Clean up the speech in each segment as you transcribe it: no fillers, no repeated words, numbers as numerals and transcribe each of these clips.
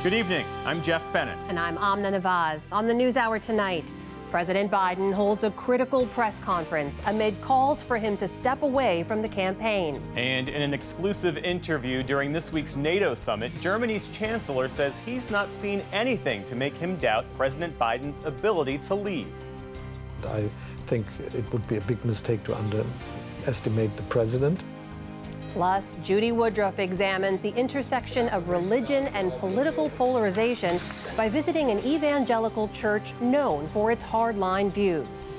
Good evening. I'm Jeff Bennett. And I'm Amna Nawaz. On the NewsHour tonight, President Biden holds a critical press conference amid calls for him to step away from the campaign. And in an exclusive interview during this week's NATO summit, Germany's chancellor says he's not seen anything to make him doubt President Biden's ability to lead. I think it would be a big mistake to underestimate the president. Plus, Judy Woodruff examines the intersection of religion and political polarization by visiting an evangelical church known for its hardline views.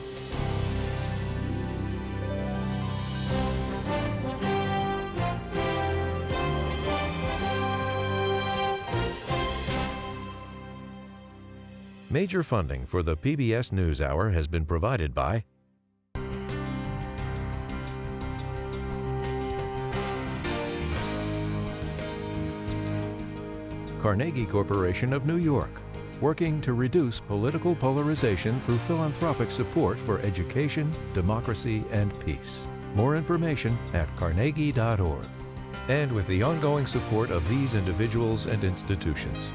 Major funding for the PBS NewsHour has been provided by Carnegie Corporation of New York, working to reduce political polarization through philanthropic support for education, democracy, and peace. More information at carnegie.org. And with the ongoing support of these individuals and institutions.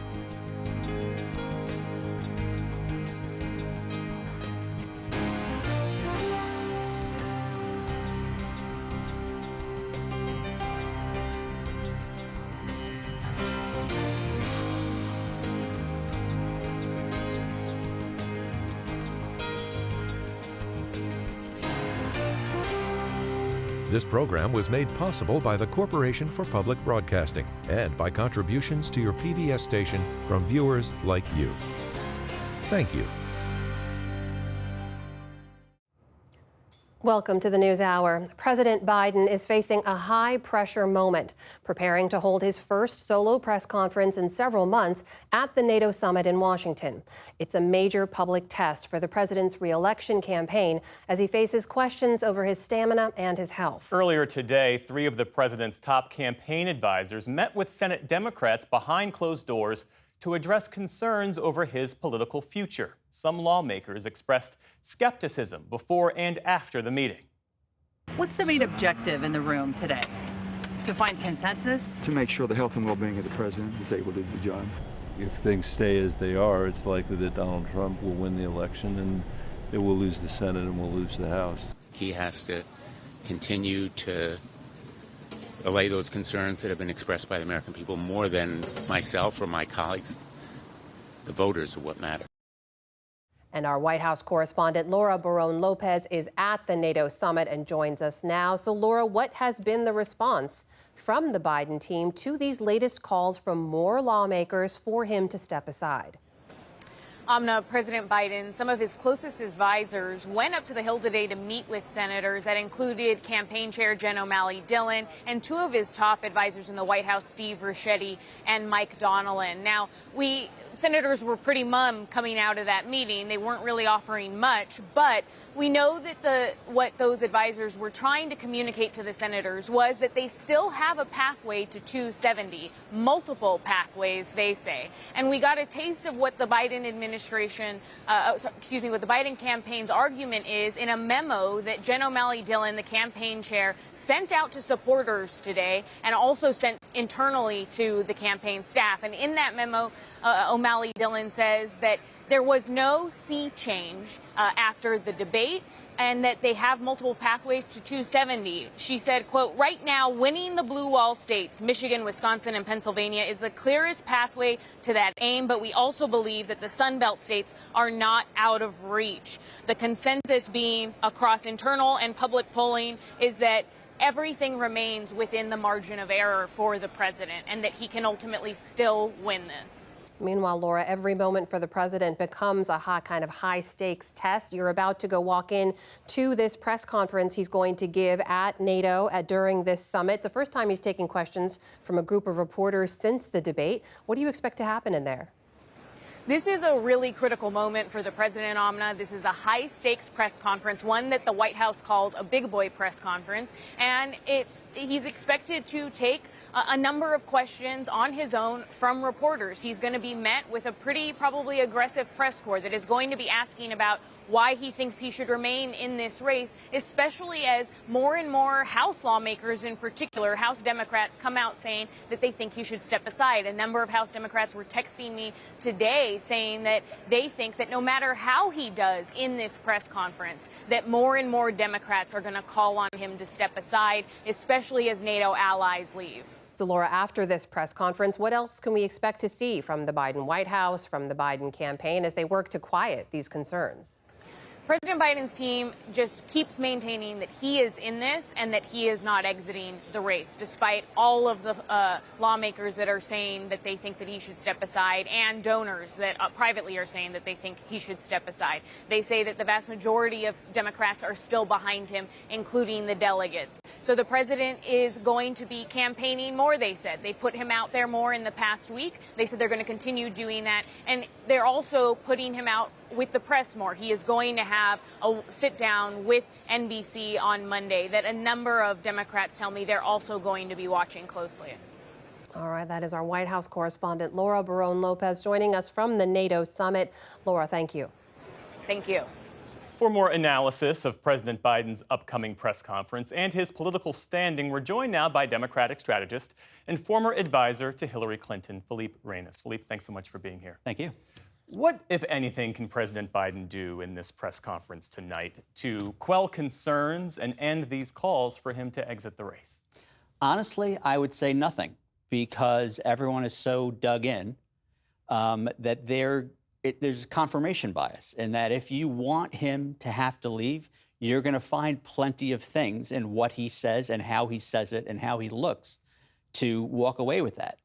This program was made possible by the Corporation for Public Broadcasting and by contributions to your PBS station from viewers like you. Thank you. Welcome to the NewsHour. President Biden is facing a high-pressure moment, preparing to hold his first solo press conference in several months at the NATO summit in Washington. It's a major public test for the president's re-election campaign as he faces questions over his stamina and his health. Earlier today, 3 of the president's top campaign advisors met with Senate Democrats behind closed doors to address concerns over his political future. Some lawmakers expressed skepticism before and after the meeting. What's the main objective in the room today? To find consensus? To make sure the health and well-being of the president is able to do the job. If things stay as they are, it's likely that Donald Trump will win the election and it will lose the Senate and will lose the House. He has to continue to allay those concerns that have been expressed by the American people more than myself or my colleagues. The voters are what matter. And our White House correspondent Laura Barón Lopez is at the NATO summit and joins us now. So, Laura, what has been the response from the Biden team to these latest calls from more lawmakers for him to step aside? Amna, President Biden, some of his closest advisors went up to the Hill today to meet with senators. That included campaign chair Jen O'Malley Dillon and 2 of his top advisors in the White House, Steve Ricchetti and Mike Donilon. Now, senators were pretty mum coming out of that meeting. They weren't really offering much, but we know that what those advisors were trying to communicate to the senators was that they still have a pathway to 270, multiple pathways, they say. And we got a taste of what the Biden administration, what the Biden campaign's argument is in a memo that Jen O'Malley Dillon, the campaign chair, sent out to supporters today and also sent internally to the campaign staff. And in that memo, O'Malley Dillon says that there was no sea change after the debate and that they have multiple pathways to 270. She said, quote, "Right now, winning the blue wall states, Michigan, Wisconsin, and Pennsylvania, is the clearest pathway to that aim, but we also believe that the Sun Belt states are not out of reach." The consensus being across internal and public polling is that everything remains within the margin of error for the president and that he can ultimately still win this. Meanwhile, Laura, every moment for the president becomes a kind of high-stakes test. You're about to go walk in to this press conference he's going to give at NATO during this summit. The first time he's taking questions from a group of reporters since the debate. What do you expect to happen in there? This is a really critical moment for the president, Amna. This is a high-stakes press conference, one that the White House calls a big boy press conference. And he's expected to take a number of questions on his own from reporters. He's going to be met with a pretty probably aggressive press corps that is going to be asking about why he thinks he should remain in this race, especially as more and more House lawmakers, in particular House Democrats, come out saying that they think he should step aside. A number of House Democrats were texting me today saying that they think that no matter how he does in this press conference, that more and more Democrats are going to call on him to step aside, especially as NATO allies leave. So, Laura, after this press conference, what else can we expect to see from the Biden White House, from the Biden campaign, as they work to quiet these concerns? President Biden's team just keeps maintaining that he is in this and that he is not exiting the race, despite all of the lawmakers that are saying that they think that he should step aside and donors that privately are saying that they think he should step aside. They say that the vast majority of Democrats are still behind him, including the delegates. So the president is going to be campaigning more, they said. They've put him out there more in the past week. They said they're going to continue doing that. And they're also putting him out with the press more. He is going to have a sit down with NBC on Monday that a number of Democrats tell me they're also going to be watching closely. All right, that is our White House correspondent, Laura Barone-Lopez, joining us from the NATO summit. Laura, thank you. Thank you. For more analysis of President Biden's upcoming press conference and his political standing, we're joined now by Democratic strategist and former advisor to Hillary Clinton, Philippe Reines. Philippe, thanks so much for being here. Thank you. What, if anything, can President Biden do in this press conference tonight to quell concerns and end these calls for him to exit the race? Honestly, I would say nothing, because everyone is so dug in that there's confirmation bias, and that if you want him to have to leave, you're going to find plenty of things in what he says and how he says it and how he looks to walk away with that.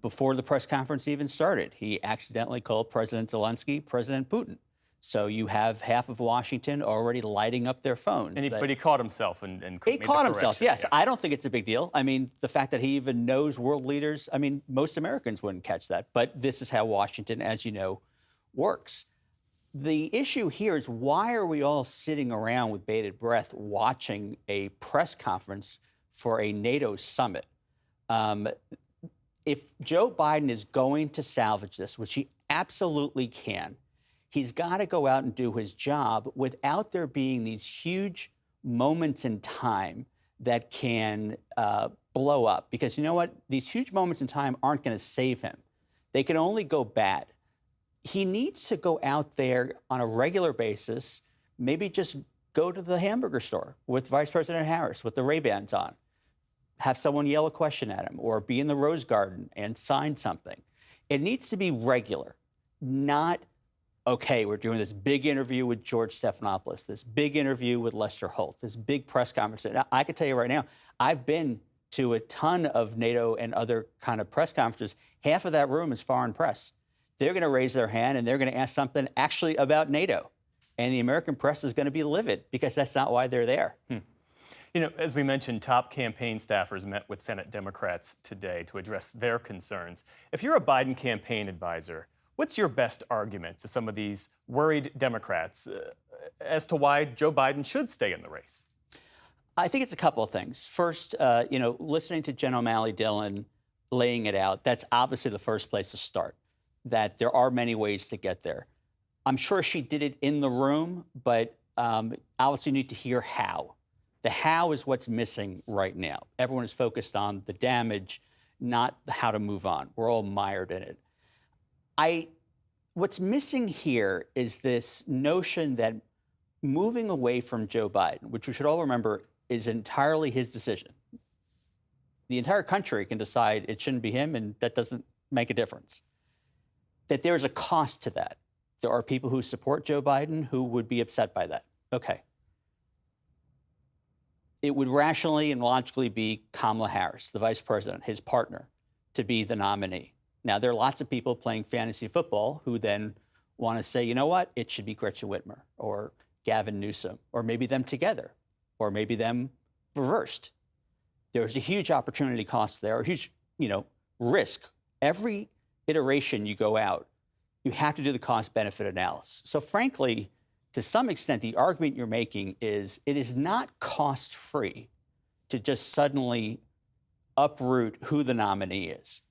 Before the press conference even started, he accidentally called President Zelensky President Putin. So you have half of Washington already lighting up their phones. But he caught himself and he caught himself, yes. Yeah. I don't think it's a big deal. I mean, the fact that he even knows world leaders, I mean, most Americans wouldn't catch that. But this is how Washington, as you know, works. The issue here is, why are we all sitting around with bated breath watching a press conference for a NATO summit? If Joe Biden is going to salvage this, which he absolutely can, he's got to go out and do his job without there being these huge moments in time that can blow up. Because you know what? These huge moments in time aren't going to save him. They can only go bad. He needs to go out there on a regular basis, maybe just go to the hamburger store with Vice President Harris with the Ray-Bans on. Have someone yell a question at him, or be in the Rose Garden and sign something. It needs to be regular, not, okay, we're doing this big interview with George Stephanopoulos, this big interview with Lester Holt, this big press conference. Now, I can tell you right now, I've been to a ton of NATO and other kind of press conferences. Half of that room is foreign press. They're going to raise their hand and they're going to ask something actually about NATO. And the American press is going to be livid, because that's not why they're there. You know, as we mentioned, top campaign staffers met with Senate Democrats today to address their concerns. If you're a Biden campaign advisor, what's your best argument to some of these worried Democrats as to why Joe Biden should stay in the race? I think it's a couple of things. First, listening to Jen O'Malley Dillon laying it out, that's obviously the first place to start, that there are many ways to get there. I'm sure she did it in the room, but obviously you need to hear how. The how is what's missing right now. Everyone is focused on the damage, not how to move on. We're all mired in it. What's missing here is this notion that moving away from Joe Biden, which we should all remember is entirely his decision. The entire country can decide it shouldn't be him, and that doesn't make a difference. That there's a cost to that. There are people who support Joe Biden who would be upset by that. Okay. It would rationally and logically be Kamala Harris, the vice president, his partner, to be the nominee. Now, there are lots of people playing fantasy football who then want to say, you know what, it should be Gretchen Whitmer or Gavin Newsom, or maybe them together, or maybe them reversed. There's a huge opportunity cost there, a huge, risk. Every iteration you go out, you have to do the cost-benefit analysis. So frankly, to some extent, the argument you're making is it is not cost-free to just suddenly uproot who the nominee is.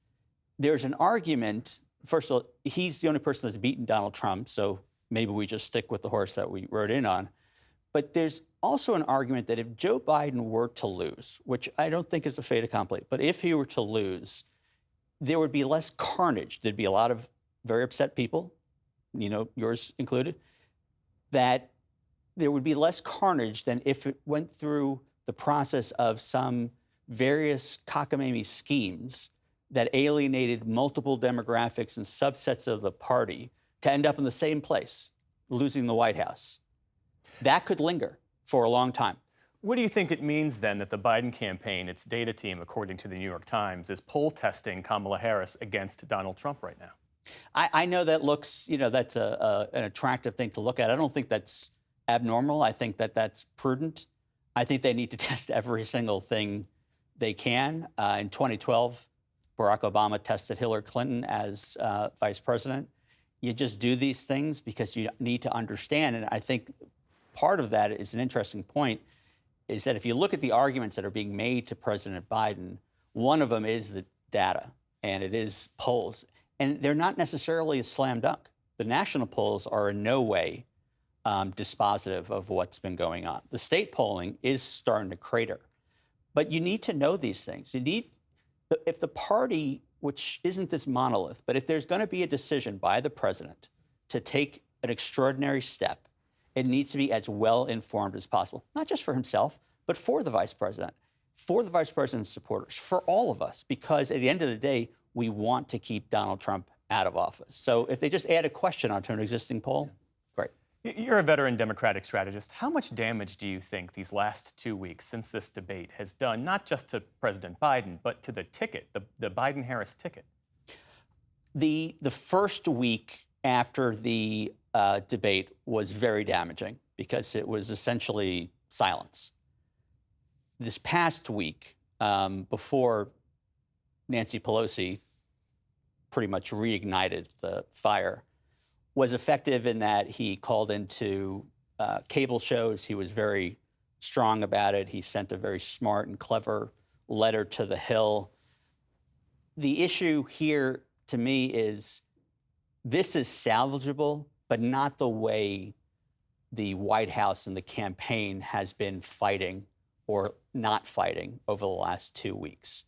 There's an argument, first of all, he's the only person that's beaten Donald Trump, so maybe we just stick with the horse that we rode in on. But there's also an argument that if Joe Biden were to lose, which I don't think is a fait accompli, but if he were to lose, there would be less carnage. There'd be a lot of very upset people, yours included, that there would be less carnage than if it went through the process of some various cockamamie schemes that alienated multiple demographics and subsets of the party to end up in the same place, losing the White House. That could linger for a long time. What do you think it means then that the Biden campaign, its data team, according to the New York Times, is poll testing Kamala Harris against Donald Trump right now? I know that looks, that's an attractive thing to look at. I don't think that's abnormal. I think that that's prudent. I think they need to test every single thing they can. In 2012, Barack Obama tested Hillary Clinton as vice president. You just do these things because you need to understand. And I think part of that is an interesting point, is that if you look at the arguments that are being made to President Biden, one of them is the data, and it is polls. And they're not necessarily a slam dunk. The national polls are in no way dispositive of what's been going on. The state polling is starting to crater. But you need to know these things. If the party, which isn't this monolith, but if there's going to be a decision by the president to take an extraordinary step, it needs to be as well informed as possible, not just for himself, but for the vice president, for the vice president's supporters, for all of us, because at the end of the day, we want to keep Donald Trump out of office. So if they just add a question onto an existing poll, great. You're a veteran Democratic strategist. How much damage do you think these last 2 weeks since this debate has done, not just to President Biden, but to the ticket, the Biden-Harris ticket? The first week after the debate was very damaging because it was essentially silence. This past week, before Nancy Pelosi pretty much reignited the fire, was effective in that he called into cable shows. He was very strong about it. He sent a very smart and clever letter to the Hill. The issue here, to me, is this is salvageable, but not the way the White House and the campaign has been fighting or not fighting over the last 2 weeks.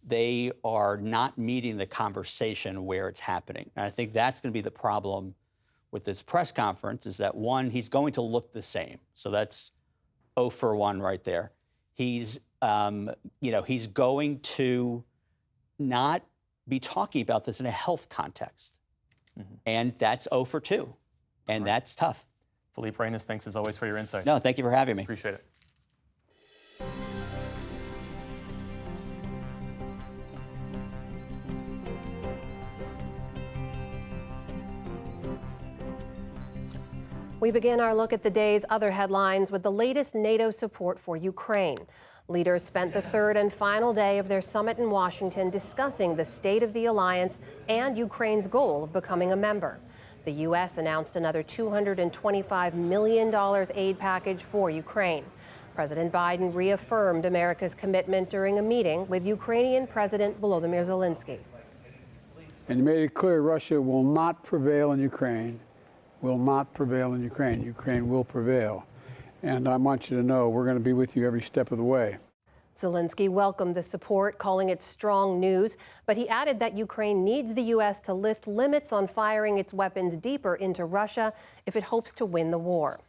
They are not meeting the conversation where it's happening. And I think that's going to be the problem with this press conference, is that, one, he's going to look the same. So that's 0 for 1 right there. He's going to not be talking about this in a health context. Mm-hmm. And that's 0 for 2. And that's tough. Philippe Reines, thanks as always for your insights. No, thank you for having me. Appreciate it. We begin our look at the day's other headlines with the latest NATO support for Ukraine. Leaders spent the third and final day of their summit in Washington discussing the state of the alliance and Ukraine's goal of becoming a member. The U.S. announced another $225 million aid package for Ukraine. President Biden reaffirmed America's commitment during a meeting with Ukrainian President Volodymyr Zelensky. And you made it clear Russia will not prevail in Ukraine. Will not prevail in Ukraine. Ukraine will prevail. And I want you to know we're going to be with you every step of the way. Zelensky welcomed the support, calling it strong news, but he added that Ukraine needs the U.S. to lift limits on firing its weapons deeper into Russia if it hopes to win the war.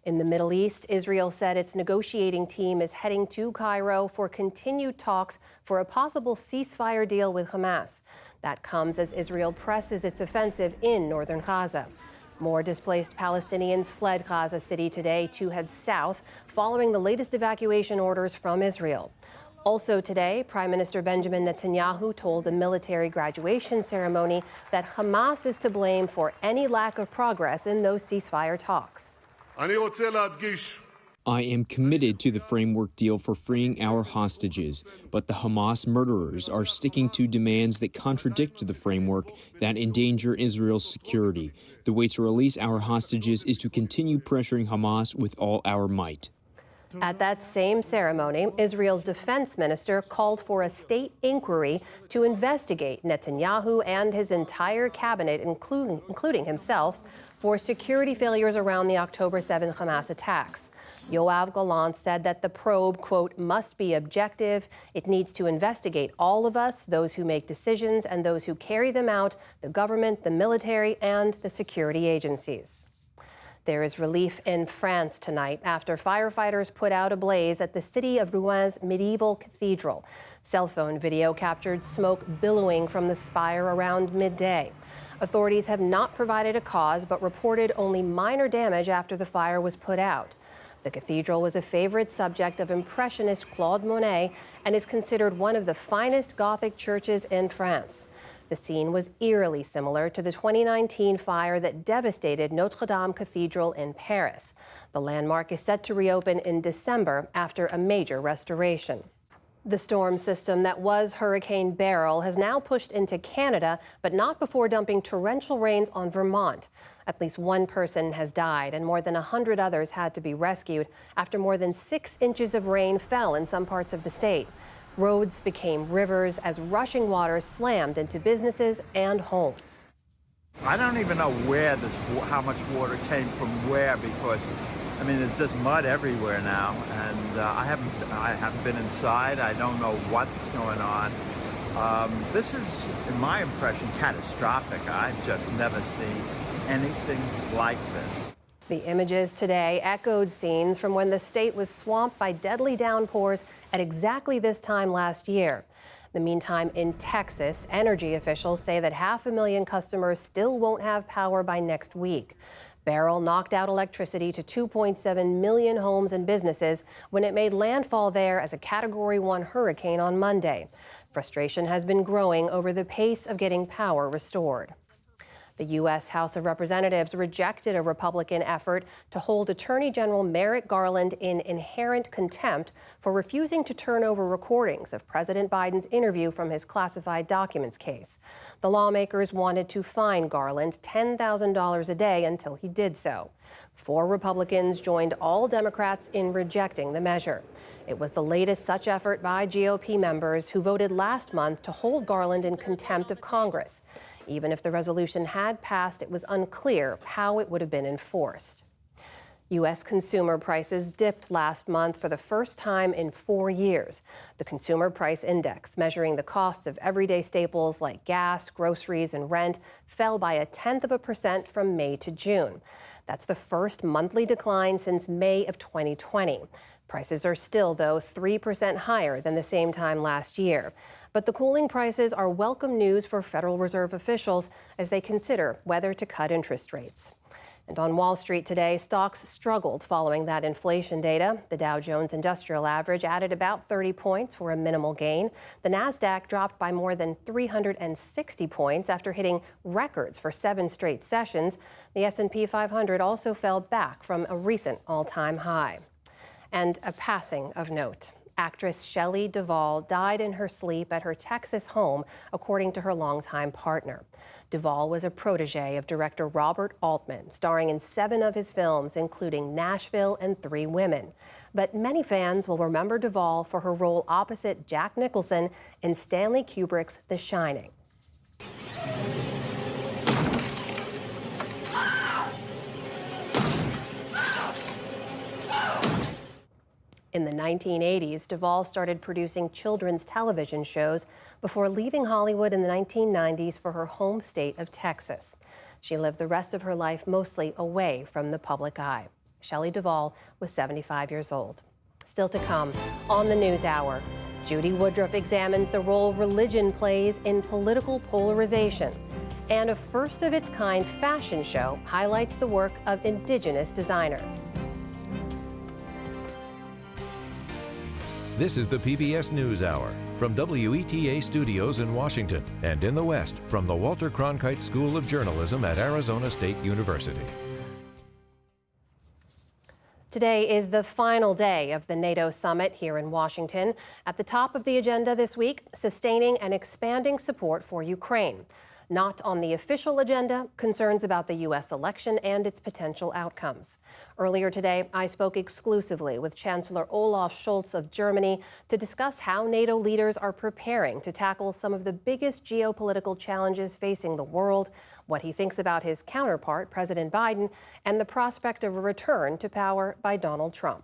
In the Middle East, Israel said its negotiating team is heading to Cairo for continued talks for a possible ceasefire deal with Hamas. That comes as Israel presses its offensive in northern Gaza. More displaced Palestinians fled Gaza City today to head south following the latest evacuation orders from Israel. Also today, Prime Minister Benjamin Netanyahu told the military graduation ceremony that Hamas is to blame for any lack of progress in those ceasefire talks. I am committed to the framework deal for freeing our hostages, but the Hamas murderers are sticking to demands that contradict the framework that endanger Israel's security. The way to release our hostages is to continue pressuring Hamas with all our might. At that same ceremony, Israel's defense minister called for a state inquiry to investigate Netanyahu and his entire cabinet, including himself, for security failures around the October 7th Hamas attacks. Yoav Gallant said that the probe, quote, must be objective. It needs to investigate all of us, those who make decisions and those who carry them out, the government, the military, and the security agencies. There is relief in France tonight after firefighters put out a blaze at the city of Rouen medieval cathedral. Cell phone video captured smoke billowing from the spire around midday. Authorities have not provided a cause, but reported only minor damage after the fire was put out. The cathedral was a favorite subject of Impressionist Claude Monet and is considered one of the finest Gothic churches in France. The scene was eerily similar to the 2019 fire that devastated Notre Dame Cathedral in Paris. The landmark is set to reopen in December after a major restoration. The storm system that was Hurricane Beryl has now pushed into Canada, but not before dumping torrential rains on Vermont. At least one person has died and more than 100 others had to be rescued after more than 6 inches of rain fell in some parts of the state. Roads became rivers as rushing water slammed into businesses and homes. I don't even know how much water came from where, because I mean, there's just mud everywhere now, and I haven't been inside. I don't know what's going on. This is, in my impression, catastrophic. I've just never seen anything like this. The images today echoed scenes from when the state was swamped by deadly downpours at exactly this time last year. In the meantime, in Texas, energy officials say that 500,000 customers still won't have power by next week. Beryl knocked out electricity to 2.7 million homes and businesses when it made landfall there as a Category 1 hurricane on Monday. Frustration has been growing over the pace of getting power restored. The U.S. House of Representatives rejected a Republican effort to hold Attorney General Merrick Garland in inherent contempt for refusing to turn over recordings of President Biden's interview from his classified documents case. The lawmakers wanted to fine Garland $10,000 a day until he did so. 4 Republicans joined all Democrats in rejecting the measure. It was the latest such effort by GOP members who voted last month to hold Garland in contempt of Congress. Even if the resolution had passed, it was unclear how it would have been enforced. U.S. consumer prices dipped last month for the first time in 4 years. The Consumer Price Index, measuring the costs of everyday staples like gas, groceries, and rent, fell by 0.1% from May to June. That's the first monthly decline since May of 2020. Prices are still, though, 3% higher than the same time last year. But the cooling prices are welcome news for Federal Reserve officials as they consider whether to cut interest rates. And on Wall Street today, stocks struggled following that inflation data. The Dow Jones Industrial Average added about 30 points for a minimal gain. The Nasdaq dropped by more than 360 points after hitting records for 7 straight sessions. The S&P 500 also fell back from a recent all-time high. And a passing of note. Actress Shelley Duvall died in her sleep at her Texas home, according to her longtime partner. Duvall was a protege of director Robert Altman, starring in 7 of his films, including Nashville and 3 Women. But many fans will remember Duvall for her role opposite Jack Nicholson in Stanley Kubrick's The Shining. In the 1980s, Duvall started producing children's television shows before leaving Hollywood in the 1990s for her home state of Texas. She lived the rest of her life mostly away from the public eye. Shelley Duvall was 75 years old. Still to come on the NewsHour, Judy Woodruff examines the role religion plays in political polarization. And a first-of-its-kind fashion show highlights the work of indigenous designers. This is the PBS NewsHour from WETA Studios in Washington and in the West from the Walter Cronkite School of Journalism at Arizona State University. Today is the final day of the NATO summit here in Washington. At the top of the agenda this week, sustaining and expanding support for Ukraine. Not on the official agenda, concerns about the U.S. election and its potential outcomes. Earlier today, I spoke exclusively with Chancellor Olaf Scholz of Germany to discuss how NATO leaders are preparing to tackle some of the biggest geopolitical challenges facing the world, what he thinks about his counterpart, President Biden, and the prospect of a return to power by Donald Trump.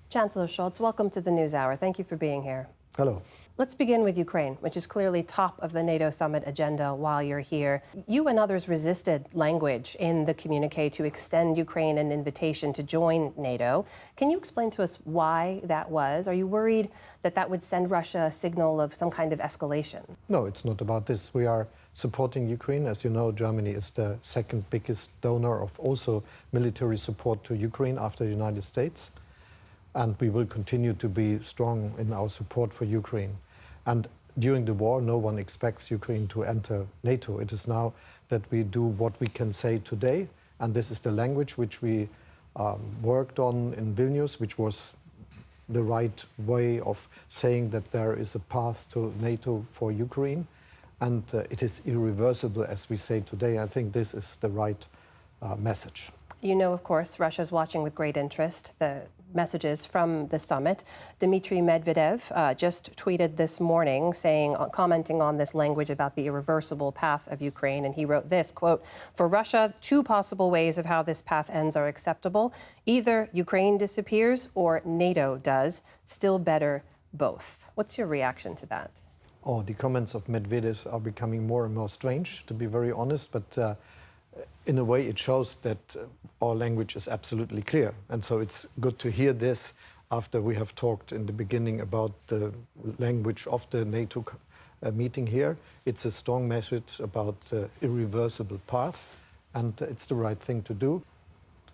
Chancellor Scholz, welcome to the NewsHour. Thank you for being here. Hello. Let's begin with Ukraine, which is clearly top of the NATO summit agenda while you're here. You and others resisted language in the communique to extend Ukraine an invitation to join NATO. Can you explain to us why that was? Are you worried that that would send Russia a signal of some kind of escalation? No, it's not about this. We are supporting Ukraine. As you know, Germany is the second biggest donor of also military support to Ukraine after the United States. And we will continue to be strong in our support for Ukraine. And during the war, no one expects Ukraine to enter NATO. It is now that we do what we can say today, and this is the language which we worked on in Vilnius, which was the right way of saying that there is a path to NATO for Ukraine, and it is irreversible, as we say today. I think this is the right message. You know, of course, Russia's watching with great interest the messages from the summit. Dmitry Medvedev just tweeted this morning commenting on this language about the irreversible path of Ukraine. And he wrote this, quote, "For Russia, two possible ways of how this path ends are acceptable. Either Ukraine disappears or NATO does. Still better, both." What's your reaction to that? Oh, the comments of Medvedev are becoming more and more strange, to be very honest. But in a way, it shows that our language is absolutely clear. And so it's good to hear this after we have talked in the beginning about the language of the NATO meeting here. It's a strong message about the irreversible path, and it's the right thing to do.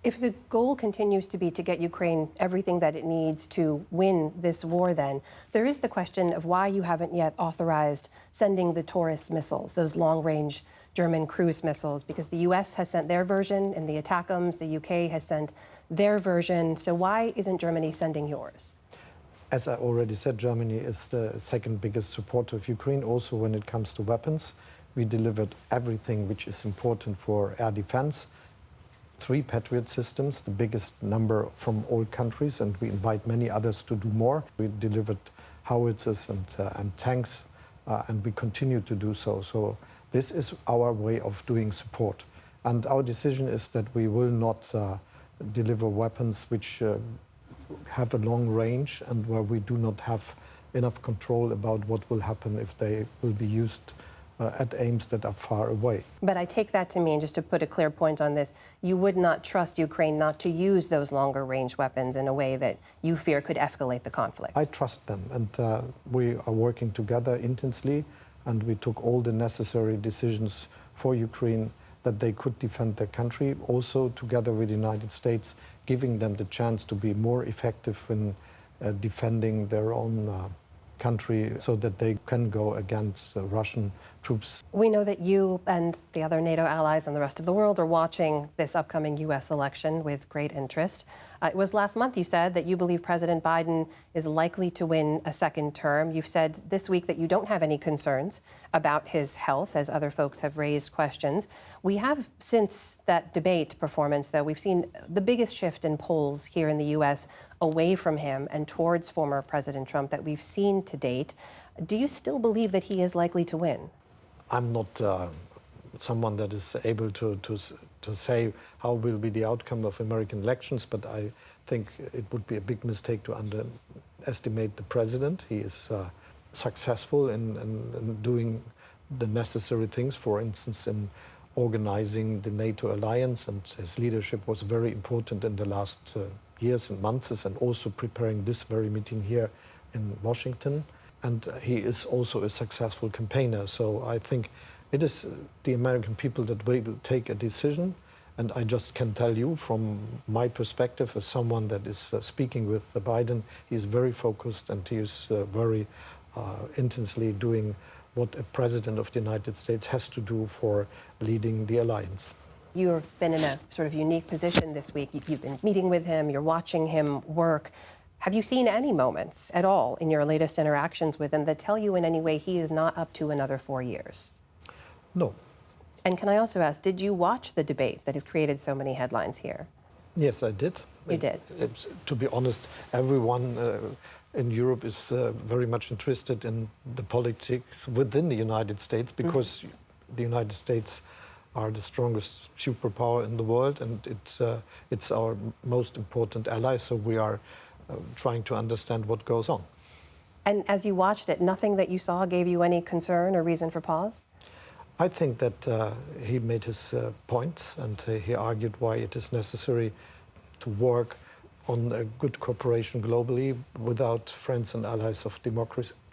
If the goal continues to be to get Ukraine everything that it needs to win this war, then there is the question of why you haven't yet authorized sending the Taurus missiles, those long-range German cruise missiles, because the U.S. has sent their version and the ATACMS, the U.K. has sent their version. So why isn't Germany sending yours? As I already said, Germany is the second biggest supporter of Ukraine, also when it comes to weapons. We delivered everything which is important for air defense. 3 Patriot systems, the biggest number from all countries, and we invite many others to do more. We delivered howitzers and tanks, and we continue to do so. So this is our way of doing support. And our decision is that we will not deliver weapons which have a long range and where we do not have enough control about what will happen if they will be used at aims that are far away. But I take that to mean, just to put a clear point on this, you would not trust Ukraine not to use those longer range weapons in a way that you fear could escalate the conflict. I trust them, and we are working together intensely, and we took all the necessary decisions for Ukraine that they could defend their country, also together with the United States, giving them the chance to be more effective in defending their own country so that they can go against Russian troops. We know that you and the other NATO allies and the rest of the world are watching this upcoming U.S. election with great interest. It was last month you said that you believe President Biden is likely to win a second term. You've said this week that you don't have any concerns about his health, as other folks have raised questions. We have, since that debate performance, though, we've seen the biggest shift in polls here in the U.S. away from him and towards former President Trump that we've seen to date. Do you still believe that he is likely to win? I'm not someone that is able to say how will be the outcome of American elections, but I think it would be a big mistake to underestimate the president. He is successful in doing the necessary things, for instance, in organizing the NATO alliance, and his leadership was very important in the last years and months, and also preparing this very meeting here in Washington. And he is also a successful campaigner. So I think it is the American people that will take a decision. And I just can tell you from my perspective as someone that is speaking with Biden, he is very focused and he is very intensely doing what a president of the United States has to do for leading the alliance. You've been in a sort of unique position this week. You've been meeting with him, you're watching him work. Have you seen any moments at all in your latest interactions with him that tell you in any way he is not up to another 4 years? No. And can I also ask, did you watch the debate that has created so many headlines here? Yes, I did. You did? To be honest, everyone in Europe is very much interested in the politics within the United States because the United States are the strongest superpower in the world, and it's our most important ally, so we are trying to understand what goes on. And as you watched it, nothing that you saw gave you any concern or reason for pause? I think that he made his points, and he argued why it is necessary to work on a good cooperation globally without friends and allies of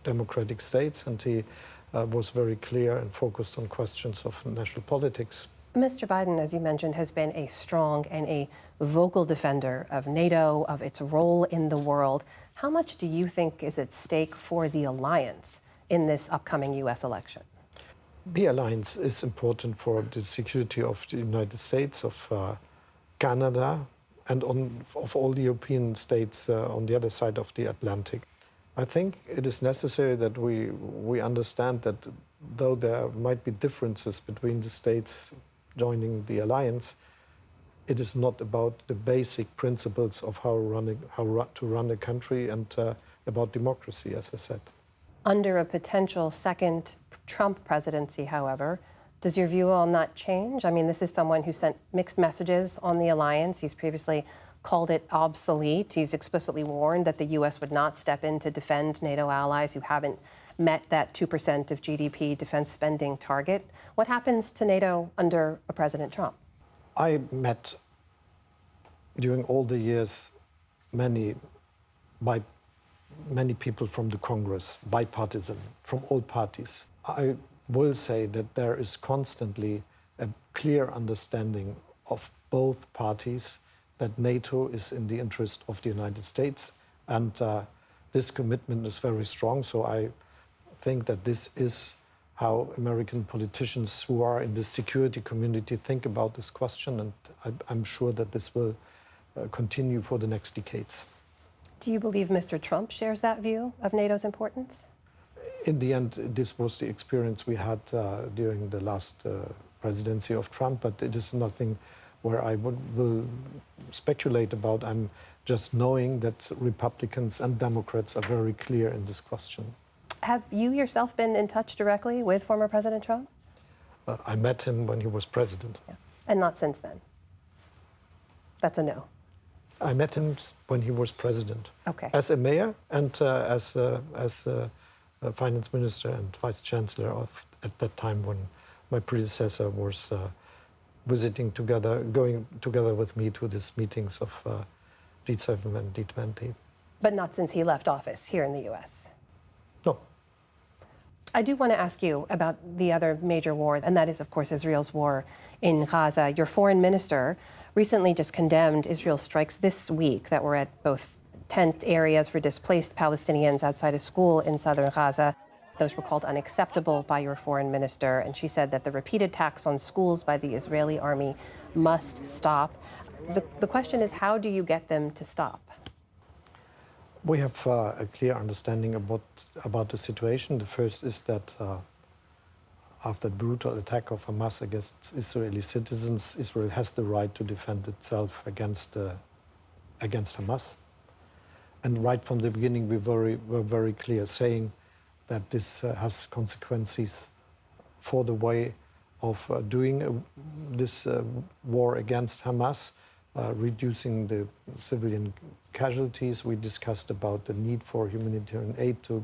democratic states, and he was very clear and focused on questions of national politics. Mr. Biden, as you mentioned, has been a strong and a vocal defender of NATO, of its role in the world. How much do you think is at stake for the alliance in this upcoming U.S. election? The alliance is important for the security of the United States, of Canada, and of all the European states on the other side of the Atlantic. I think it is necessary that we understand that though there might be differences between the states joining the alliance, it is not about the basic principles of how to run a country and about democracy, as I said. Under a potential second Trump presidency, however, does your view on that change? I mean, this is someone who sent mixed messages on the alliance. He's previously called it obsolete. He's explicitly warned that the U.S. would not step in to defend NATO allies who haven't met that 2% of GDP defense spending target. What happens to NATO under a President Trump? I met during all the years many people from the Congress, bipartisan, from all parties. I will say that there is constantly a clear understanding of both parties that NATO is in the interest of the United States, and this commitment is very strong. So I think that this is how American politicians who are in the security community think about this question, and I'm sure that this will continue for the next decades. Do you believe Mr. Trump shares that view of NATO's importance? In the end, this was the experience we had during the last presidency of Trump, but it is nothing where I will speculate about. I'm just knowing that Republicans and Democrats are very clear in this question. Have you yourself been in touch directly with former President Trump? I met him when he was president. Yeah. And not since then? That's a no. I met him when he was president. Okay. As a mayor and as a finance minister and vice chancellor at that time when my predecessor was going together with me to these meetings of G7 and G20. But not since he left office here in the U.S.? No. I do want to ask you about the other major war, and that is, of course, Israel's war in Gaza. Your foreign minister recently just condemned Israel's strikes this week that were at both tent areas for displaced Palestinians outside a school in southern Gaza. Those were called unacceptable by your foreign minister, and she said that the repeated attacks on schools by the Israeli army must stop. The question is, how do you get them to stop? We have a clear understanding about the situation. The first is that after the brutal attack of Hamas against Israeli citizens, Israel has the right to defend itself against Hamas. And right from the beginning, we were very clear, saying that this has consequences for the way of doing this war against Hamas, reducing the civilian casualties. We discussed about the need for humanitarian aid to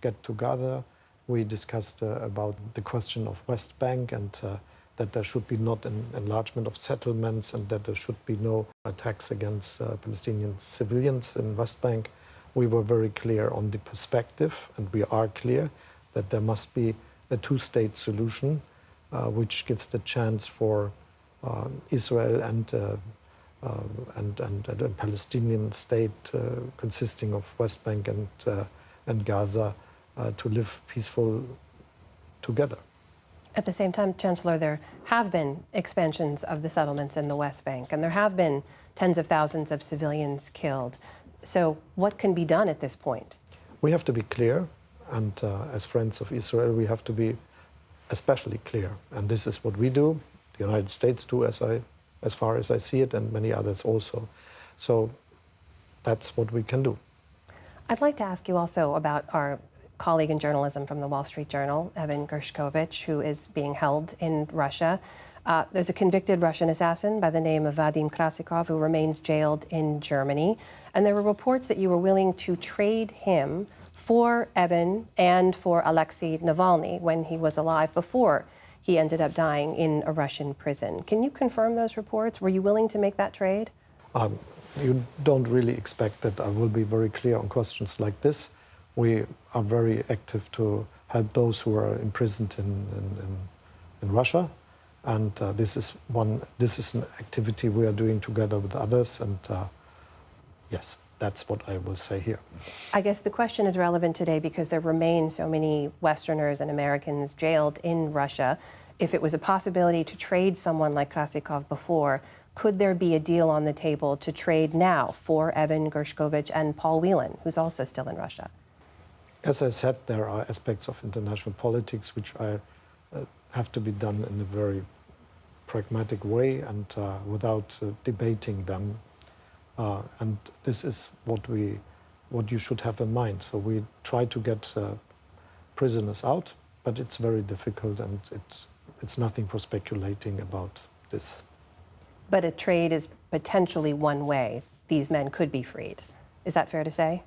get to Gaza. We discussed about the question of West Bank and that there should be not an enlargement of settlements and that there should be no attacks against Palestinian civilians in West Bank. We were very clear on the perspective, and we are clear that there must be a two-state solution, which gives the chance for Israel and a Palestinian state consisting of West Bank and Gaza to live peaceful together. At the same time, Chancellor, there have been expansions of the settlements in the West Bank, and there have been tens of thousands of civilians killed. So what can be done at this point? We have to be clear, and as friends of Israel, we have to be especially clear. And this is what we do, the United States do, as far as I see it, and many others also. So that's what we can do. I'd like to ask you also about our colleague in journalism from the Wall Street Journal, Evan Gershkovich, who is being held in Russia. There's a convicted Russian assassin by the name of Vadim Krasikov who remains jailed in Germany. And there were reports that you were willing to trade him for Evan and for Alexei Navalny when he was alive before he ended up dying in a Russian prison. Can you confirm those reports? Were you willing to make that trade? You don't really expect that I will be very clear on questions like this. We are very active to help those who are imprisoned in Russia. And this is an activity we are doing together with others. And yes, that's what I will say here. I guess the question is relevant today because there remain so many Westerners and Americans jailed in Russia. If it was a possibility to trade someone like Krasikov before, could there be a deal on the table to trade now for Evan Gershkovich and Paul Whelan, who's also still in Russia? As I said, there are aspects of international politics which have to be done in a very pragmatic way and without debating them. And this is what you should have in mind. So we try to get prisoners out, but it's very difficult and it's nothing for speculating about this. But a trade is potentially one way these men could be freed. Is that fair to say?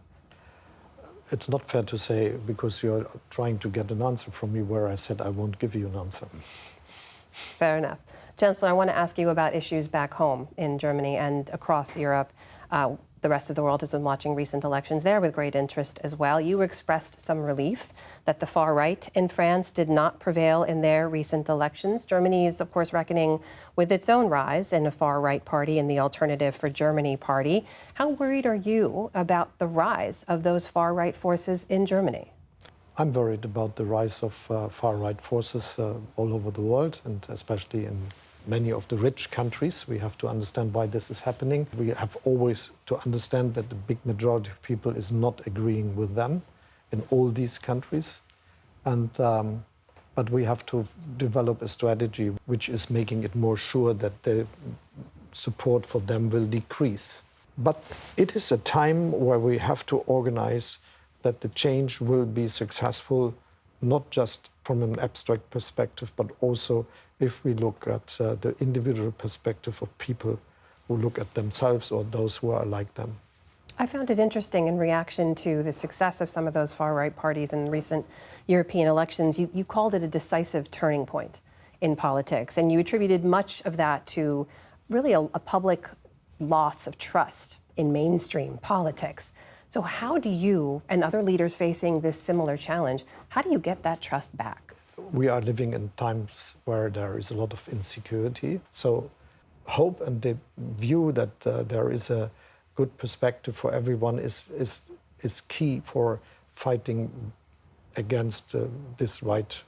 It's not fair to say because you're trying to get an answer from me where I said I won't give you an answer. Fair enough. Chancellor, I want to ask you about issues back home in Germany and across Europe. The rest of the world has been watching recent elections there with great interest as well. You expressed some relief that the far right in France did not prevail in their recent elections. Germany is, of course, reckoning with its own rise in a far right party in the Alternative for Germany party. How worried are you about the rise of those far right forces in Germany? I'm worried about the rise of far right forces all over the world, and especially in many of the rich countries. We have to understand why this is happening. We have always to understand that the big majority of people is not agreeing with them in all these countries. And, but we have to develop a strategy which is making it more sure that the support for them will decrease. But it is a time where we have to organize that the change will be successful, not just from an abstract perspective, but also if we look at the individual perspective of people who look at themselves or those who are like them. I found it interesting in reaction to the success of some of those far-right parties in recent European elections. You called it a decisive turning point in politics, and you attributed much of that to really a public loss of trust in mainstream politics. So how do you and other leaders facing this similar challenge, how do you get that trust back? We are living in times where there is a lot of insecurity. So hope and the view that there is a good perspective for everyone is key for fighting against this right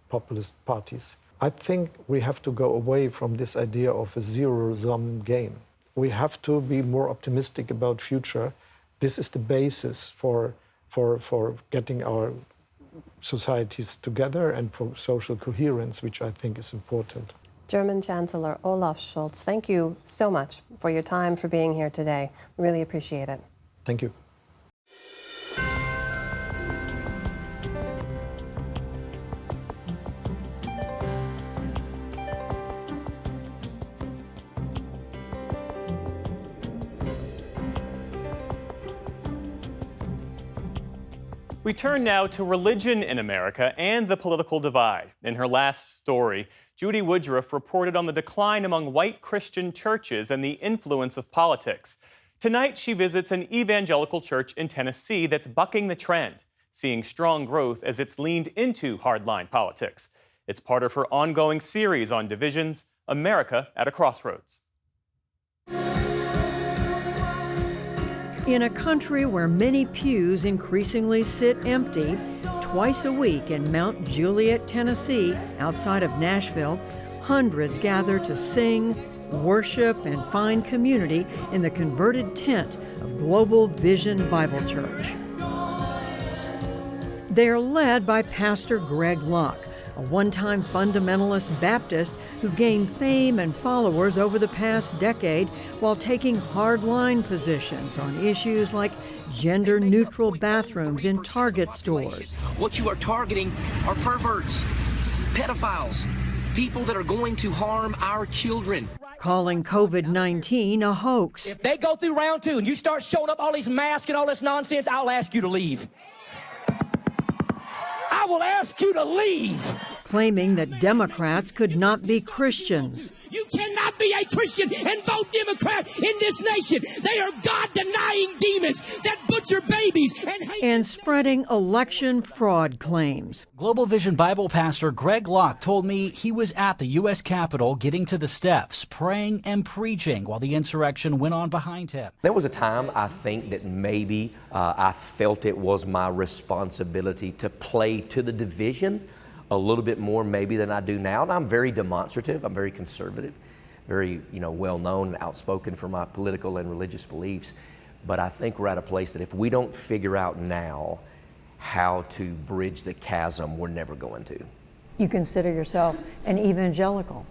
populist parties. I think we have to go away from this idea of a zero-sum game. We have to be more optimistic about future. This is the basis for getting our societies together and for social coherence, which I think is important. German Chancellor Olaf Scholz, thank you so much for your time, for being here today. Really appreciate it. Thank you. We turn now to religion in America and the political divide. In her last story, Judy Woodruff reported on the decline among white Christian churches and the influence of politics. Tonight, she visits an evangelical church in Tennessee that's bucking the trend, seeing strong growth as it's leaned into hardline politics. It's part of her ongoing series on divisions, America at a Crossroads. In a country where many pews increasingly sit empty, twice a week in Mount Juliet, Tennessee, outside of Nashville, hundreds gather to sing, worship, and find community in the converted tent of Global Vision Bible Church. They are led by Pastor Greg Locke, a one-time fundamentalist Baptist who gained fame and followers over the past decade while taking hard-line positions on issues like gender-neutral bathrooms in Target stores. What you are targeting are perverts, pedophiles, people that are going to harm our children. Calling COVID-19 a hoax. If they go through round 2 and you start showing up all these masks and all this nonsense, I'll ask you to leave. I will ask you to leave. Claiming that Democrats could not be Christians. You cannot be a Christian and vote Democrat in this nation. They are God-denying demons that butcher babies and hate. And spreading election fraud claims. Global Vision Bible pastor Greg Locke told me he was at the U.S. Capitol getting to the steps, praying and preaching while the insurrection went on behind him. There was a time, I think, that maybe I felt it was my responsibility to play to the division a little bit more maybe than I do now. And I'm very demonstrative, I'm very conservative, very well known and outspoken for my political and religious beliefs. But I think we're at a place that if we don't figure out now how to bridge the chasm, we're never going to. You consider yourself an evangelical?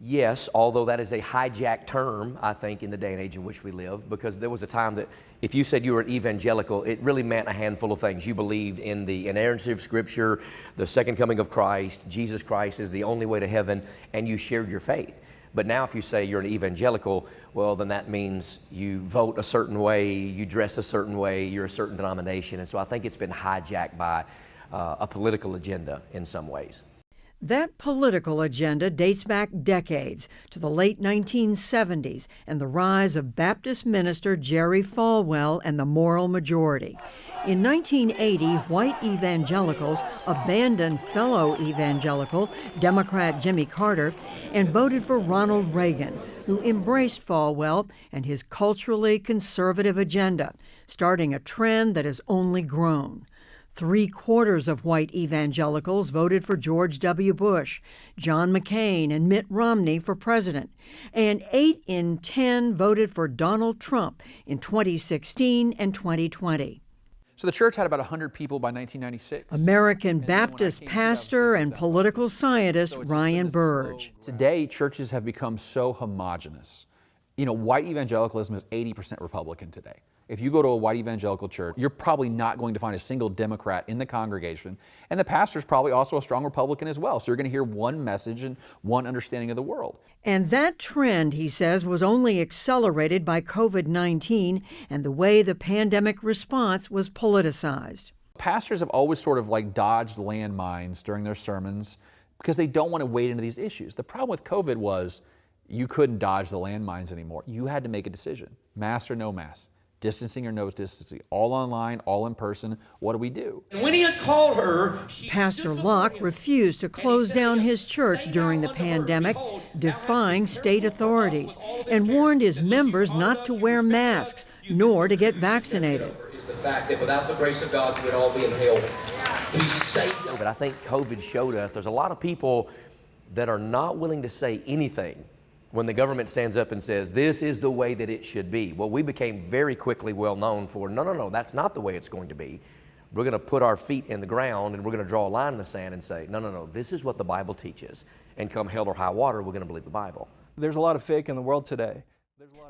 Yes, although that is a hijacked term, I think, in the day and age in which we live, because there was a time that if you said you were an evangelical, it really meant a handful of things. You believed in the inerrancy of Scripture, the second coming of Christ, Jesus Christ is the only way to heaven, and you shared your faith. But now if you say you're an evangelical, well, then that means you vote a certain way, you dress a certain way, you're a certain denomination. And so I think it's been hijacked by a political agenda in some ways. That political agenda dates back decades to the late 1970s and the rise of Baptist minister Jerry Falwell and the moral majority. In 1980, white evangelicals abandoned fellow evangelical Democrat Jimmy Carter and voted for Ronald Reagan, who embraced Falwell and his culturally conservative agenda, starting a trend that has only grown. 3/4 of white evangelicals voted for George W. Bush, John McCain, and Mitt Romney for president, and 8 in 10 voted for Donald Trump in 2016 and 2020. So the church had about 100 people by 1996. American Baptist pastor and political scientist Ryan Burge. Today, churches have become so homogenous. White evangelicalism is 80% Republican today. If you go to a white evangelical church, you're probably not going to find a single Democrat in the congregation. And the pastor's probably also a strong Republican as well. So you're going to hear one message and one understanding of the world. And that trend, he says, was only accelerated by COVID-19 and the way the pandemic response was politicized. Pastors have always sort of dodged landmines during their sermons because they don't want to wade into these issues. The problem with COVID was you couldn't dodge the landmines anymore. You had to make a decision, mask or no mask. Distancing or no distancing, all online, all in person, what do we do? And when he had called her, Pastor Locke refused to close down his church during the pandemic, defying state authorities, and warned his members not to wear masks, nor to get vaccinated. It's the fact that without the grace of God, we would all be in hell. He saved us. But I think COVID showed us there's a lot of people that are not willing to say anything when the government stands up and says, this is the way that it should be. Well, we became very quickly well known for, no, that's not the way it's going to be. We're going to put our feet in the ground and we're going to draw a line in the sand and say, no, this is what the Bible teaches. And come hell or high water, we're going to believe the Bible. There's a lot of fake in the world today.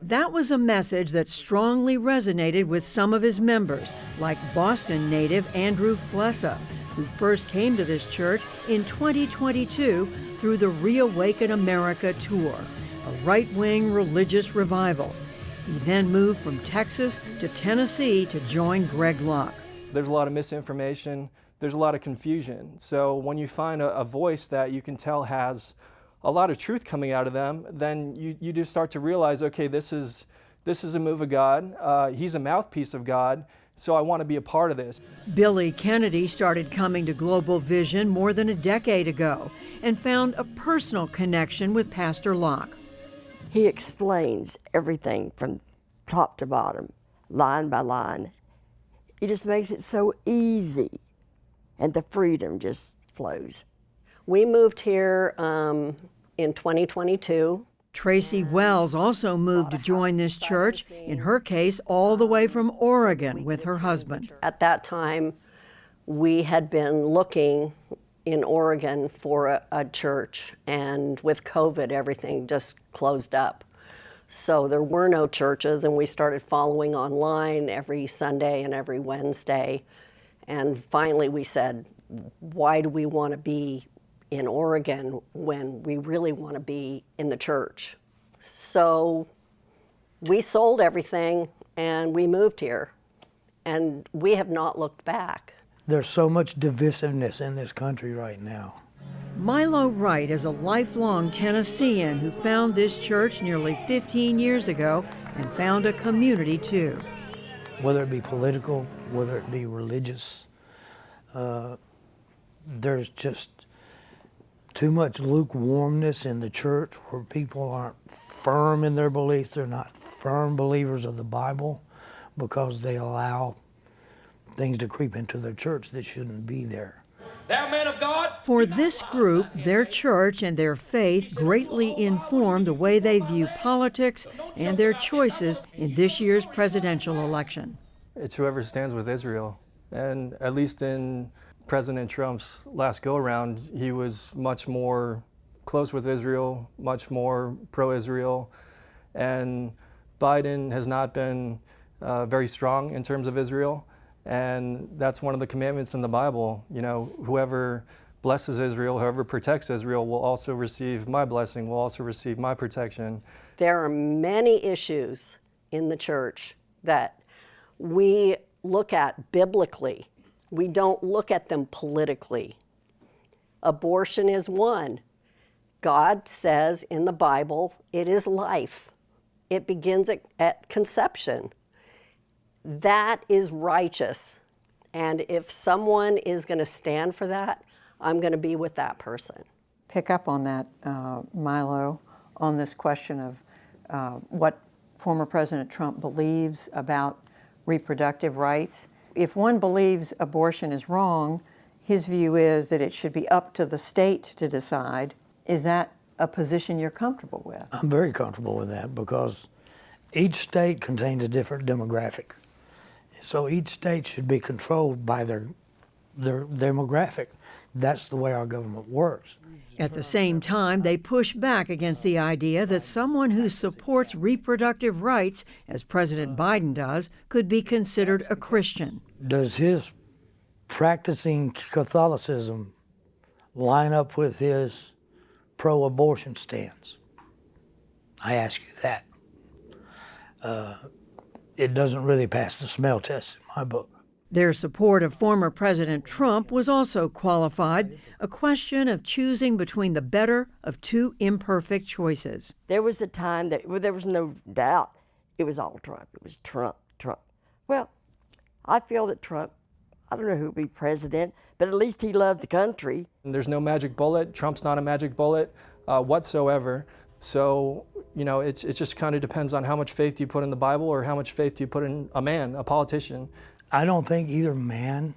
That was a message that strongly resonated with some of his members, like Boston native Andrew Flessa, who first came to this church in 2022 through the Reawaken America tour, a right-wing religious revival. He then moved from Texas to Tennessee to join Greg Locke. There's a lot of misinformation. There's a lot of confusion. So when you find a voice that you can tell has a lot of truth coming out of them, then you do start to realize, okay, this is a move of God. He's a mouthpiece of God. So I want to be a part of this. Billy Kennedy started coming to Global Vision more than a decade ago and found a personal connection with Pastor Locke. He explains everything from top to bottom, line by line. He just makes it so easy, and the freedom just flows. We moved here in 2022. Tracy Wells also moved to join this church, in her case, all the way from Oregon with her husband. At that time, we had been looking in Oregon for a church, and with COVID, everything just closed up. So there were no churches, and we started following online every Sunday and every Wednesday. And finally we said, why do we want to be in Oregon when we really want to be in the church? So we sold everything and we moved here, and we have not looked back. There's so much divisiveness in this country right now. Milo Wright is a lifelong Tennessean who found this church nearly 15 years ago and found a community too. Whether it be political, whether it be religious, there's just too much lukewarmness in the church where people aren't firm in their beliefs. They're not firm believers of the Bible because they allow things to creep into their church that shouldn't be there. Thou man of God. For this group, their church and their faith greatly inform the way they view politics and their choices in this year's presidential election. It's whoever stands with Israel. And at least in President Trump's last go-around, he was much more close with Israel, much more pro-Israel. And Biden has not been very strong in terms of Israel. And that's one of the commandments in the Bible. You know, whoever blesses Israel, whoever protects Israel will also receive my blessing, will also receive my protection. There are many issues in the church that we look at biblically. We don't look at them politically. Abortion is one. God says in the Bible, it is life. It begins at conception. That is righteous. And if someone is going to stand for that, I'm going to be with that person. Pick up on that, Milo, on this question of what former President Trump believes about reproductive rights. If one believes abortion is wrong, his view is that it should be up to the state to decide. Is that a position you're comfortable with? I'm very comfortable with that because each state contains a different demographic. So each state should be controlled by their demographic. That's the way our government works. At the same time, they push back against the idea that someone who supports reproductive rights, as President Biden does, could be considered a Christian. Does his practicing Catholicism line up with his pro-abortion stance? I ask you that. It doesn't really pass the smell test in my book. Their support of former President Trump was also qualified, a question of choosing between the better of two imperfect choices. There was a time that there was no doubt it was all Trump. It was Trump, Trump. Well, I feel that Trump, I don't know who would be president, but at least he loved the country. There's no magic bullet. Trump's not a magic bullet whatsoever. So, you know, it just kind of depends on how much faith you put in the Bible or how much faith you put in a man, a politician. I don't think either man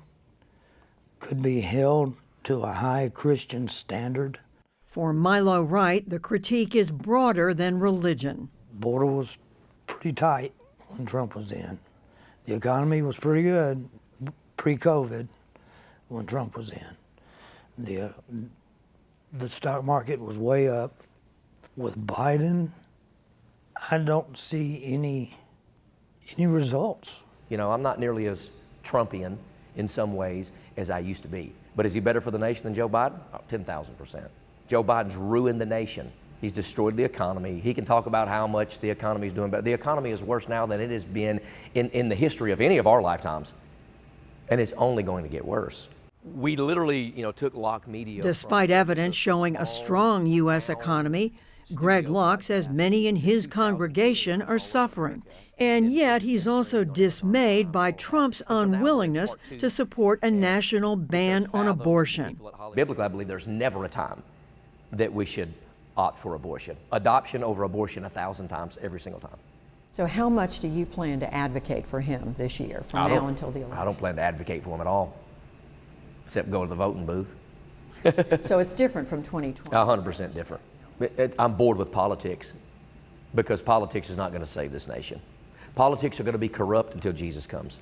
could be held to a high Christian standard. For Milo Wright, the critique is broader than religion. The border was pretty tight when Trump was in. The economy was pretty good pre-COVID when Trump was in. The stock market was way up. With Biden, I don't see any results. You know, I'm not nearly as Trumpian in some ways as I used to be. But is he better for the nation than Joe Biden? Oh, 10,000%. Joe Biden's ruined the nation. He's destroyed the economy. He can talk about how much the economy is doing better. The economy is worse now than it has been in the history of any of our lifetimes. And it's only going to get worse. We literally, took Locke Media. Despite evidence showing a strong U.S. economy, Greg Locke says many in his congregation are suffering. And yet he's also dismayed by Trump's unwillingness to support a national ban on abortion. Biblically, I believe there's never a time that we should opt for abortion. Adoption over abortion 1,000 times every single time. So how much do you plan to advocate for him this year, from now until the election? I don't plan to advocate for him at all, except go to the voting booth. So it's different from 2020? 100% different. I'm bored with politics because politics is not going to save this nation. Politics are going to be corrupt until Jesus comes.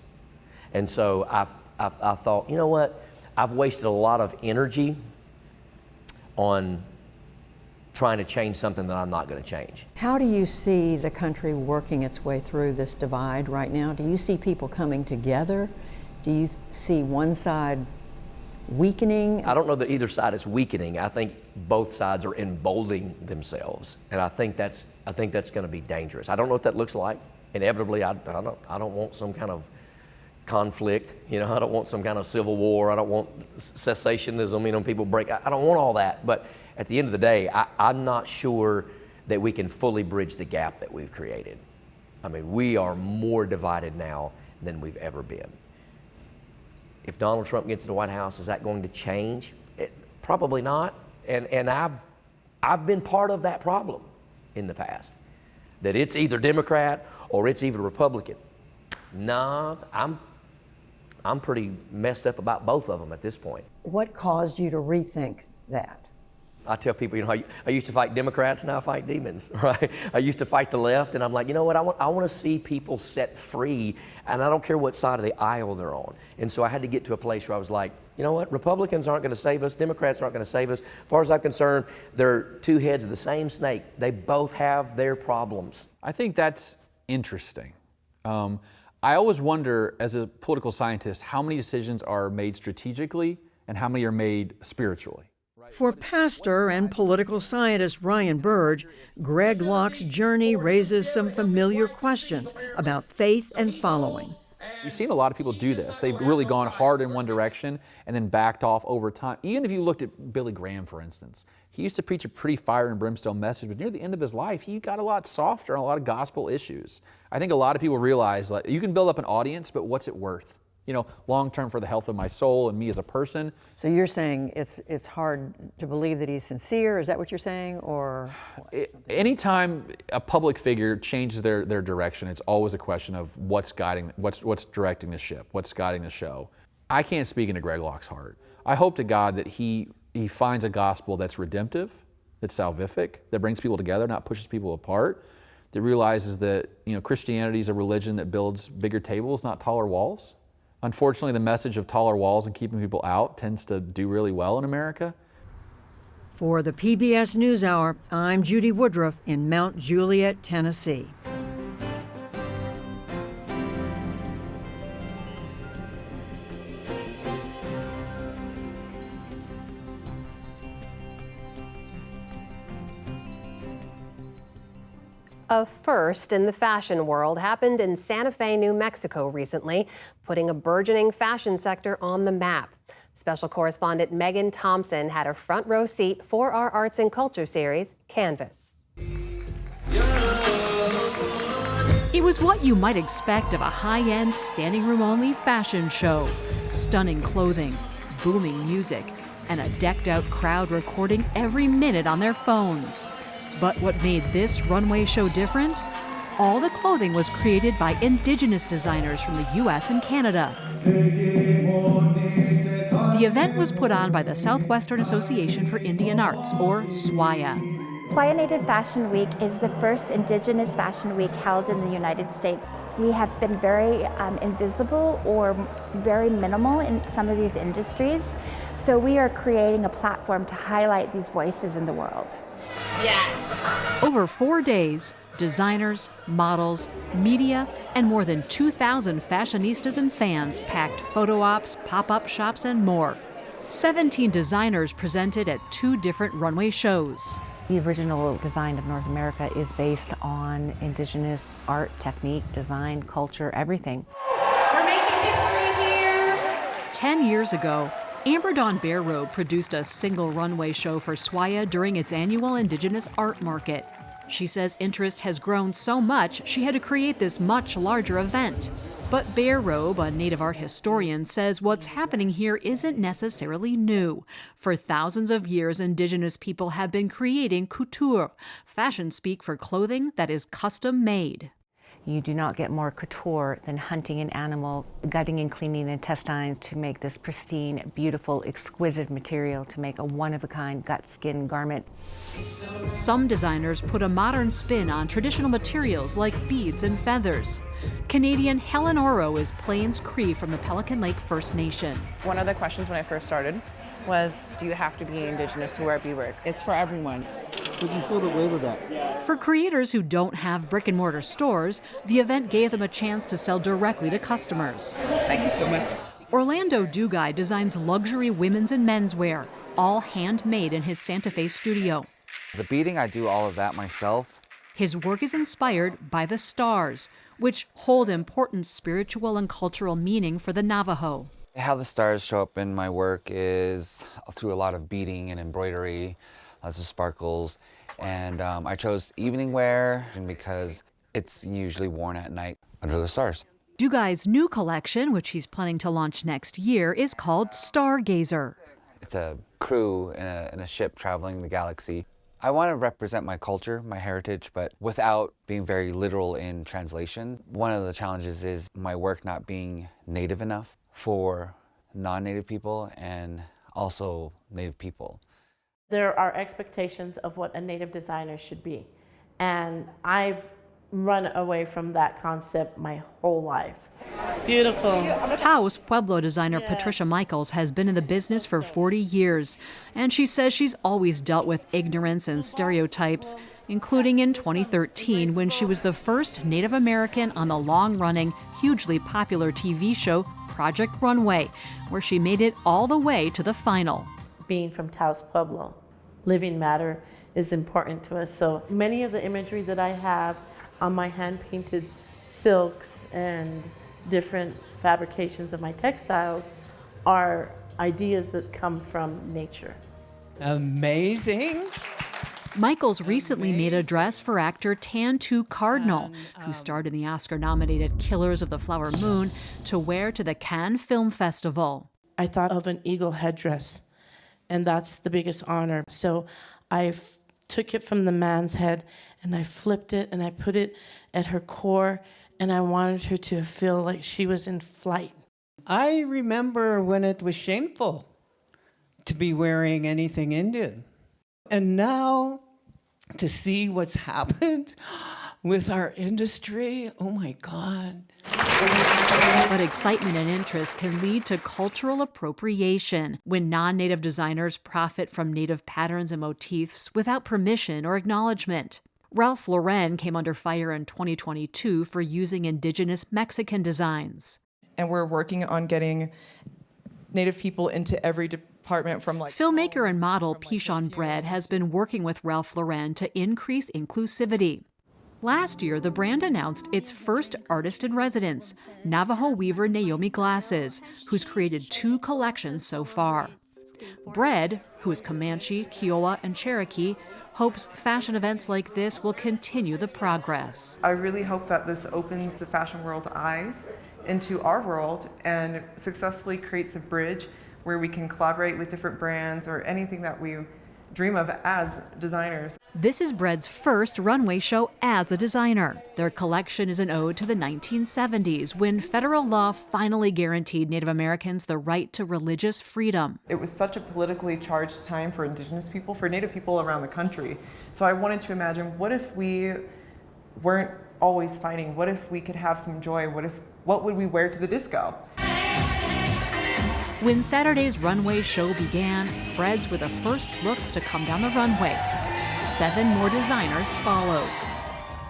And so I thought, you know what? I've wasted a lot of energy on trying to change something that I'm not going to change. How do you see the country working its way through this divide right now? Do you see people coming together? Do you see one side weakening? I don't know that either side is weakening. I think both sides are emboldening themselves, and I think that's going to be dangerous. I don't know what that looks like. Inevitably, I don't want some kind of conflict. You know, I don't want some kind of civil war. I don't want cessationism. You know, people break. I don't want all that. But at the end of the day, I'm not sure that we can fully bridge the gap that we've created. I mean, we are more divided now than we've ever been. If Donald Trump gets to the White House, is that going to change? Probably not. And I've been part of that problem in the past. That it's either Democrat or it's either Republican. No, I'm pretty messed up about both of them at this point. What caused you to rethink that? I tell people, you know, I used to fight Democrats, now I fight demons, right? I used to fight the left, and I'm like, you know what, I want to see people set free, and I don't care what side of the aisle they're on. And so I had to get to a place where I was like, you know what, Republicans aren't going to save us, Democrats aren't going to save us. As far as I'm concerned, they're two heads of the same snake. They both have their problems. I think that's interesting. I always wonder, as a political scientist, how many decisions are made strategically and how many are made spiritually. For pastor and political scientist Ryan Burge, Greg Locke's journey raises some familiar questions about faith and following. We've seen a lot of people do this. They've really gone hard in one direction and then backed off over time. Even if you looked at Billy Graham, for instance, he used to preach a pretty fire and brimstone message, but near the end of his life, he got a lot softer on a lot of gospel issues. I think a lot of people realize that you can build up an audience, but what's it worth? You know, long term for the health of my soul and me as a person. So you're saying it's hard to believe that he's sincere? Is that what you're saying, or? Anytime a public figure changes their direction, it's always a question of what's directing the ship, what's guiding the show. I can't speak into Greg Locke's heart. I hope to God that he finds a gospel that's redemptive, that's salvific, that brings people together, not pushes people apart, that realizes that, you know, Christianity is a religion that builds bigger tables, not taller walls. Unfortunately, the message of taller walls and keeping people out tends to do really well in America. For the PBS NewsHour, I'm Judy Woodruff in Mount Juliet, Tennessee. A first in the fashion world happened in Santa Fe, New Mexico recently, putting a burgeoning fashion sector on the map. Special correspondent Megan Thompson had a front row seat for our Arts and Culture series, Canvas. It was what you might expect of a high-end, standing-room-only fashion show. Stunning clothing, booming music, and a decked-out crowd recording every minute on their phones. But what made this runway show different? All the clothing was created by indigenous designers from the U.S. and Canada. The event was put on by the Southwestern Association for Indian Arts, or SWAIA. SWAIA Native Fashion Week is the first Indigenous Fashion Week held in the United States. We have been very invisible or very minimal in some of these industries, so we are creating a platform to highlight these voices in the world. Yes. Over 4 days, designers, models, media, and more than 2,000 fashionistas and fans packed photo ops, pop-up shops, and more. 17 designers presented at 2 different runway shows. The original design of North America is based on indigenous art, technique, design, culture, everything. We're making history here! 10 years ago, Amber Dawn Bear Road produced a single runway show for SWAIA during its annual Indigenous Art Market. She says interest has grown so much she had to create this much larger event. But Bear Robe, a Native art historian, says what's happening here isn't necessarily new. For thousands of years, Indigenous people have been creating couture, fashion speak for clothing that is custom made. You do not get more couture than hunting an animal, gutting and cleaning intestines to make this pristine, beautiful, exquisite material to make a one-of-a-kind gut skin garment. Some designers put a modern spin on traditional materials like beads and feathers. Canadian Helen Oro is Plains Cree from the Pelican Lake First Nation. One of the questions when I first started was, do you have to be Indigenous to wear beadwork? It's for everyone. Would you feel the weight of that? For creators who don't have brick-and-mortar stores, the event gave them a chance to sell directly to customers. Thank you so much. Orlando Dugay designs luxury women's and men's wear, all handmade in his Santa Fe studio. The beading, I do all of that myself. His work is inspired by the stars, which hold important spiritual and cultural meaning for the Navajo. How the stars show up in my work is through a lot of beading and embroidery, lots of sparkles. And I chose evening wear because it's usually worn at night under the stars. Dugay's new collection, which he's planning to launch next year, is called Stargazer. It's a crew in a ship traveling the galaxy. I want to represent my culture, my heritage, but without being very literal in translation. One of the challenges is my work not being native enough for non-native people and also native people. There are expectations of what a native designer should be, and I've run away from that concept my whole life. Beautiful. Taos Pueblo designer Patricia Michaels has been in the business for 40 years, and she says she's always dealt with ignorance and stereotypes, including in 2013 when she was the first Native American on the long-running, hugely popular TV show Project Runway, where she made it all the way to the final. Being from Taos Pueblo, living matter is important to us, so many of the imagery that I have on my hand-painted silks and different fabrications of my textiles are ideas that come from nature. Amazing. Michaels recently made a dress for actor Tantoo Cardinal, who starred in the Oscar-nominated Killers of the Flower Moon, to wear to the Cannes Film Festival. I thought of an eagle headdress, and that's the biggest honor. So I took it from the man's head and I flipped it and I put it at her core, and I wanted her to feel like she was in flight. I remember when it was shameful to be wearing anything Indian. And now to see what's happened with our industry, oh my God. But excitement and interest can lead to cultural appropriation when non-native designers profit from native patterns and motifs without permission or acknowledgement. Ralph Lauren came under fire in 2022 for using indigenous Mexican designs. And we're working on getting native people into every department from Filmmaker and model Pishon Bread has been working with Ralph Lauren to increase inclusivity. Last year, the brand announced its first artist in residence, Navajo weaver Naomi Glasses, who's created 2 collections so far. Bread, who is Comanche, Kiowa, and Cherokee, hopes fashion events like this will continue the progress. I really hope that this opens the fashion world's eyes into our world and successfully creates a bridge where we can collaborate with different brands or anything that we dream of as designers. This is Bread's first runway show as a designer. Their collection is an ode to the 1970s, when federal law finally guaranteed Native Americans the right to religious freedom. It was such a politically charged time for Indigenous people, for Native people around the country. So I wanted to imagine, what if we weren't always fighting? What if we could have some joy? What would we wear to the disco? When Saturday's runway show began, Breads were the first looks to come down the runway. 7 more designers followed.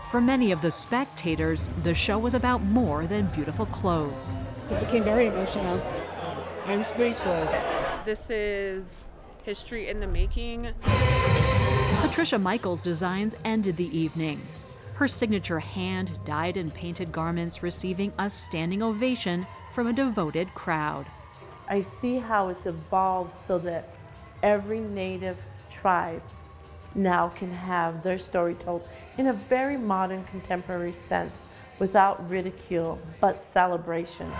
For many of the spectators, the show was about more than beautiful clothes. It became very emotional. I'm speechless. This is history in the making. Patricia Michaels' designs ended the evening. Her signature hand-dyed and painted garments receiving a standing ovation from a devoted crowd. I see how it's evolved so that every Native tribe now can have their story told in a very modern, contemporary sense, without ridicule, but celebration. For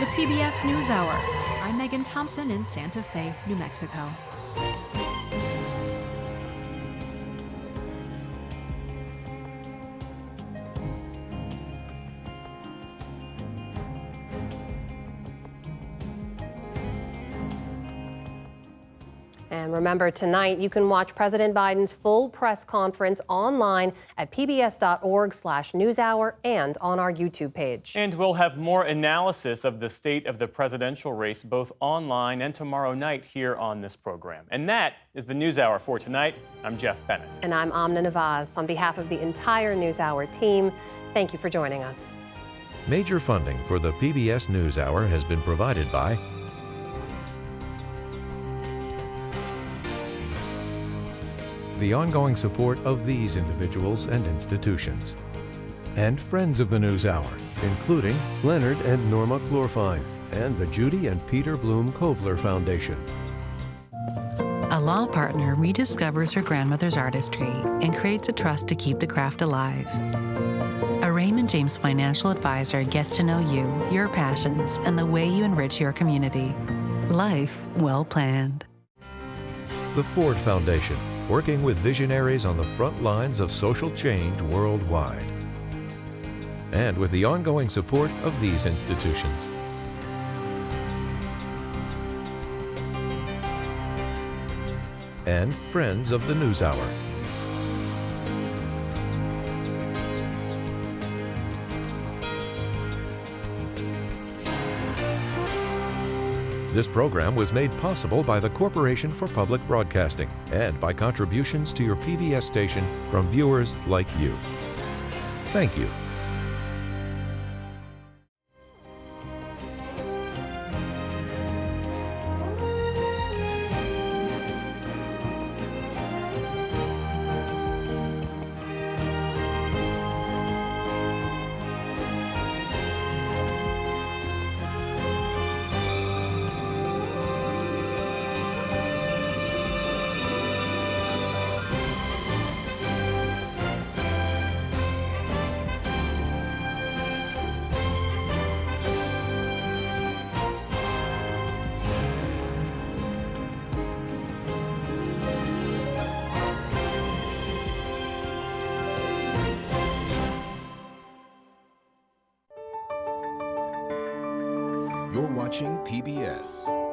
the PBS NewsHour, I'm Megan Thompson in Santa Fe, New Mexico. And remember, tonight you can watch President Biden's full press conference online at pbs.org/newshour and on our YouTube page. And we'll have more analysis of the state of the presidential race both online and tomorrow night here on this program. And that is the NewsHour for tonight. I'm Jeff Bennett. And I'm Amna Nawaz. On behalf of the entire NewsHour team, thank you for joining us. Major funding for the PBS NewsHour has been provided by the ongoing support of these individuals and institutions, and friends of the NewsHour, including Leonard and Norma Chlorfine, and the Judy and Peter Bloom Kovler Foundation. A law partner rediscovers her grandmother's artistry and creates a trust to keep the craft alive. A Raymond James financial advisor gets to know you, your passions, and the way you enrich your community. Life well planned. The Ford Foundation, working with visionaries on the front lines of social change worldwide. And with the ongoing support of these institutions. And friends of the NewsHour. This program was made possible by the Corporation for Public Broadcasting and by contributions to your PBS station from viewers like you. Thank you. You're watching PBS.